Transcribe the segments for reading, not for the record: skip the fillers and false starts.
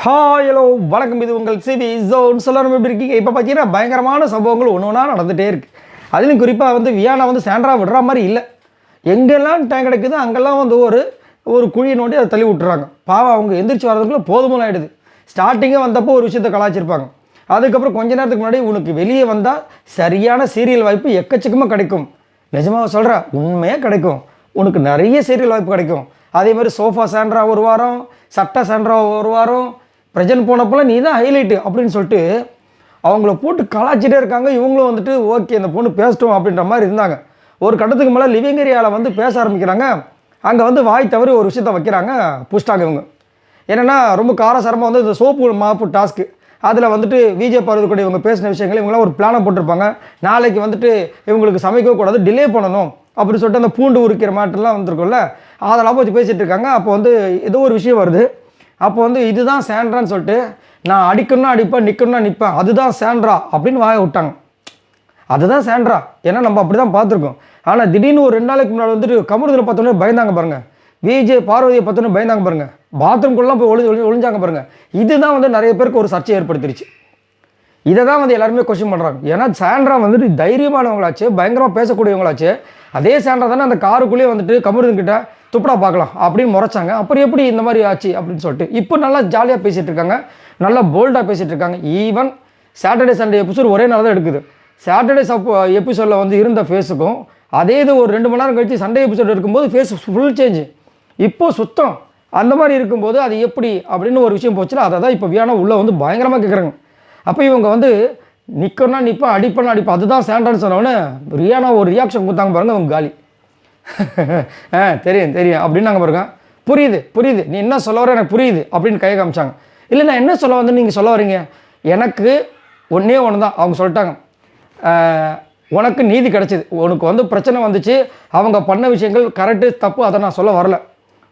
Hi hello வணக்கம். இது உங்கள் சிவி ஜோன். சொல்லணும் எப்படி இருக்கீங்க? இப்போ பார்த்தீங்கன்னா பயங்கரமான சம்பவங்கள் ஒன்று ஒன்றா நடந்துகிட்டே இருக்குது. அதுலேயும் குறிப்பாக வந்து வியானா வந்து சாண்ட்ரா விடுற மாதிரி இல்லை. எங்கெல்லாம் டைம் கிடைக்குது அங்கெல்லாம் வந்து ஒரு குழியை நோண்டி அதை தள்ளி விட்டுறாங்க. பாவம் அவங்க எந்திரிச்சு வரதுக்குள்ளே போதுமான ஆகிடுது. ஸ்டார்டிங்கே வந்தப்போ ஒரு விஷயத்தை கலாச்சிருப்பாங்க. அதுக்கப்புறம் கொஞ்ச நேரத்துக்கு முன்னாடி உனக்கு வெளியே வந்தால் சரியான சீரியல் வாய்ப்பு எக்கச்சக்கமாக கிடைக்கும். நிஜமாக சொல்கிறேன், உண்மையாக கிடைக்கும். உனக்கு நிறைய சீரியல் வாய்ப்பு கிடைக்கும். அதே மாதிரி சோஃபா சாண்ட்ரா ஒரு வாரம், சட்டை சாண்ட்ரா ஒரு வாரம், பிரஜன் போனப்போலாம் நீ தான் ஹைலைட்டு அப்படின்னு சொல்லிட்டு அவங்கள போட்டு கலாச்சிட்டே இருக்காங்க. இவங்களும் வந்துட்டு ஓகே இந்த பொண்ணு பேசட்டும் அப்படின்ற மாதிரி இருந்தாங்க. ஒரு கட்டத்துக்கு மேலே லிவிங் ஏரியாவில் வந்து பேச ஆரம்பிக்கிறாங்க. அங்கே வந்து வாய் தவறி ஒரு விஷயத்த வைக்கிறாங்க, புஷ்டாங்க இவங்க. என்னென்னா ரொம்ப காரசாரமாக வந்து இந்த சோப்பு மாப்பு டாஸ்க்கு அதில் வந்துட்டு விஜய் பார்வதி இவங்க பேசின விஷயங்கள் இவங்களாம் ஒரு பிளானை போட்டிருப்பாங்க. நாளைக்கு வந்துட்டு இவங்களுக்கு சமைக்கவே கூடாது, டிலே பண்ணணும் அப்படின்னு சொல்லிட்டு அந்த பூண்டு உரிக்கிற மாட்டெல்லாம் வந்துருக்கும்ல, அதெல்லாம் வச்சு பேசிகிட்டு இருக்காங்க. அப்போ வந்து ஏதோ ஒரு விஷயம் வருது. அப்போ வந்து இதுதான் சாண்ட்ரான்னு சொல்லிட்டு நான் அடிக்கணும்னா அடிப்பேன், நிற்கணும்னா நிற்பேன், அதுதான் சாண்ட்ரா அப்படின்னு வாய விட்டாங்க. அதுதான் சாண்ட்ரா, ஏன்னா நம்ம அப்படி தான் பார்த்துருக்கோம். ஆனால் திடீர்னு ஒரு 2 நாளைக்கு முன்னாடி வந்துட்டு கமருதில் பார்த்தோன்னே பயந்தாங்க பாருங்கள். விஜய் பார்வதியை பார்த்தோன்னே பயந்தாங்க பாருங்கள். பாத்ரூம்குள்ளலாம் போய் ஒளிஞ்சாங்க பாருங்கள். இதுதான் வந்து நிறைய பேருக்கு ஒரு சர்ச்சை ஏற்படுத்திடுச்சு. இதை தான் வந்து எல்லாருமே கொஸ்டின் பண்ணுறாங்க. ஏன்னா சாண்ட்ரா வந்துட்டு தைரியமானவங்களாச்சு, பயங்கரமாக பேசக்கூடியவங்களாச்சு. அதே சாண்ட்ரா தானே அந்த காருக்குள்ளேயே வந்துட்டு கமருதன்கிட்ட துப்படா பார்க்கலாம் அப்படின்னு முறைச்சாங்க. அப்புறம் எப்படி இந்த மாதிரி ஆச்சு அப்படின்னு சொல்லிட்டு இப்போ நல்லா ஜாலியாக பேசிகிட்டு இருக்காங்க, நல்லா போல்டாக பேசிகிட்டு இருக்காங்க. ஈவன் சாட்டர்டே சண்டே எபிசோட் ஒரே நாள் தான் எடுக்குது. சாட்டர்டே எபிசோடில் வந்து இருந்த ஃபேஸுக்கும் அதே இது ஒரு 2 மணி நேரம் கழிச்சு சண்டே எபிசோட் இருக்கும்போது ஃபேஸ் ஃபுல் சேஞ்சு. இப்போது சுத்தம் அந்த மாதிரி இருக்கும்போது அது எப்படி அப்படின்னு ஒரு விஷயம் போச்சுல, அதை தான் இப்போ வியானா உள்ளே வந்து பயங்கரமாக கேட்குறாங்க. அப்போ இவங்க வந்து நிற்கணும்னா நிற்பேன், அடிப்பேன் அடிப்பேன், அதுதான் சாண்ட்ரான்னு சொன்னவொடனே ரியானா ஒரு ரியாக்ஷன் கொடுத்தாங்க பாருங்க. அவங்க காலி தெரியும் தெரியும் அப்படின்னு நாங்கள் பாருங்க. புரியுது நீ என்ன சொல்ல வர எனக்கு புரியுது அப்படின்னு கை காமிச்சாங்க. இல்லை நான் என்ன சொல்ல வந்து நீங்கள் சொல்ல வரீங்க, எனக்கு ஒன்றே ஒன்று தான். அவங்க சொல்லிட்டாங்க, உனக்கு நீதி கிடச்சிது, உனக்கு வந்து பிரச்சனை வந்துச்சு, அவங்க பண்ண விஷயங்கள் கரெக்டு தப்பு அதை நான் சொல்ல வரல.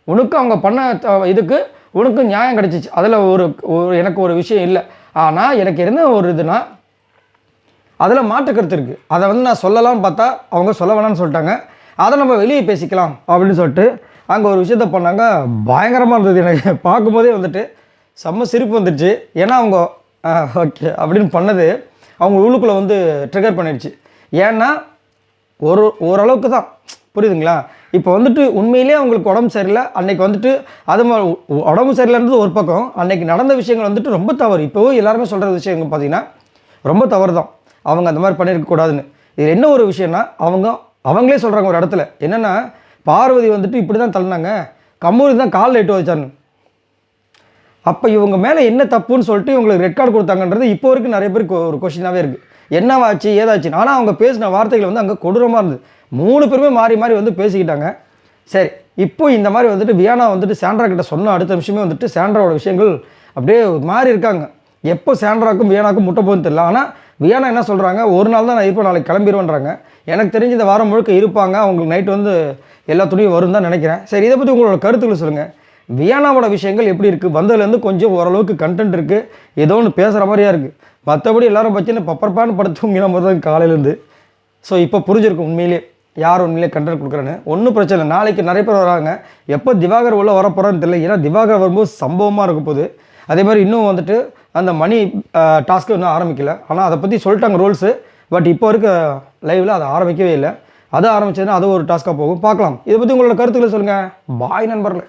உனக்கு அவங்க பண்ண இதுக்கு உனக்கு நியாயம் கிடச்சிச்சு, அதில் எனக்கு ஒரு விஷயம் இல்லை. ஆனால் எனக்கு என்ன ஒரு இதுனா அதில் மாற்று கருத்து இருக்குது. அதை வந்து நான் சொல்லலாம்னு பார்த்தா அவங்க சொல்ல வேணாம்னு சொல்லிட்டாங்க. அதை நம்ம வெளியே பேசிக்கலாம் அப்படின்னு சொல்லிட்டு அங்கே ஒரு விஷயத்த பண்ணாங்க. பயங்கரமாக இருந்தது. எனக்கு பார்க்கும்போதே வந்துட்டு செம்ம சிரிப்பு வந்துடுச்சு. ஏன்னா அவங்க அப்படின்னு பண்ணது அவங்க உள்ளுக்குள்ளே வந்து ட்ரிகர் பண்ணிடுச்சு. ஏன்னா ஓரளவுக்கு தான் புரியுதுங்களா. இப்போ வந்துட்டு உண்மையிலே அவங்களுக்கு உடம்பு சரியில்லை. அன்றைக்கி வந்துட்டு அது உடம்பு சரியில்லைன்றது ஒரு பக்கம், அன்றைக்கி நடந்த விஷயங்கள் வந்துட்டு ரொம்ப தவறு. இப்போவும் எல்லாருமே சொல்கிற விஷயங்கள் பார்த்திங்கன்னா ரொம்ப தவறு தான். அவங்க அந்த மாதிரி பண்ணியிருக்கக்கூடாதுன்னு. இது என்ன ஒரு விஷயம்னா அவங்களே சொல்கிறாங்க ஒரு இடத்துல என்னென்னா, பார்வதி வந்துட்டு இப்படி தான் தள்ளினாங்க, கமருதி தான் காலில் இட்டு வச்சாருன்னு. அப்போ இவங்க மேலே என்ன தப்புன்னு சொல்லிட்டு இவங்களுக்கு ரெட் கார்டு கொடுத்தாங்கன்றது இப்போ வரைக்கும் நிறைய பேருக்கு ஒரு கொஸ்டினாகவே இருக்குது. என்னவாச்சு ஏதாச்சுன்னு. ஆனால் அவங்க பேசின வார்த்தைகள் வந்து அங்கே கொடூரமாக இருந்தது. 3 பேருமே மாறி மாறி வந்து பேசிக்கிட்டாங்க. சரி, இப்போ இந்த மாதிரி வந்துட்டு வியானா வந்துட்டு சாண்ட்ரா கிட்ட சொன்ன அடுத்த விஷயமே வந்துட்டு சாண்ட்ராவோட விஷயங்கள் அப்படியே மாறி இருக்காங்க. எப்போ சாண்ட்ராக்கும் வியானாக்கும் முட்டை போகுதுன்னு தெரியல. ஆனால் வியானா என்ன சொல்கிறாங்க, ஒரு நாள் தான் நான் இருப்பேன், நாளைக்கு கிளம்பிடுவேன்றாங்க. எனக்கு தெரிஞ்சு இந்த வாரம் முழுக்க இருப்பாங்க, அவங்களுக்கு நைட்டு வந்து எல்லா துணியும் வரும் தான் நினைக்கிறேன். சரி, இதை பற்றி உங்களோட கருத்துக்களை சொல்லுங்கள். வியானாவோட விஷயங்கள் எப்படி இருக்குது? வந்ததுலேருந்து கொஞ்சம் ஓரளவுக்கு கண்டென்ட் இருக்குது, ஏதோ ஒன்று பேசுகிற மாதிரியா இருக்குது. மற்றபடி எல்லாரும் பற்றின பப்பர்பான்னு படுத்துங்கிற மாதிரி தான் காலையிலேருந்து. ஸோ இப்போ புரிஞ்சிருக்கும் உண்மையிலே யார் உண்மையிலே கண்டென்ட் கொடுக்குறேன்னு. ஒன்றும் பிரச்சனை இல்லை, நாளைக்கு நிறைய பேர் வராங்க. எப்போ திவாகர் உள்ள வர போகிறான்னு தெரியல. ஏன்னா திவாகர் வரும்போது சம்பவமாக இருக்க போகுது. அதே மாதிரி இன்னும் வந்துட்டு அந்த மணி டாஸ்க்கு இன்னும் ஆரம்பிக்கலை. ஆனால் அதை பற்றி சொல்லிட்டாங்க ரூல்ஸு. பட் இப்போ இருக்க லைவில் அதை ஆரம்பிக்கவே இல்லை. அது ஆரம்பிச்சதுன்னா அது ஒரு டாஸ்க்காக போகும், பார்க்கலாம். இதை பற்றி உங்களோட கருத்துக்களை சொல்லுங்கள். பாய் நண்பர்களே.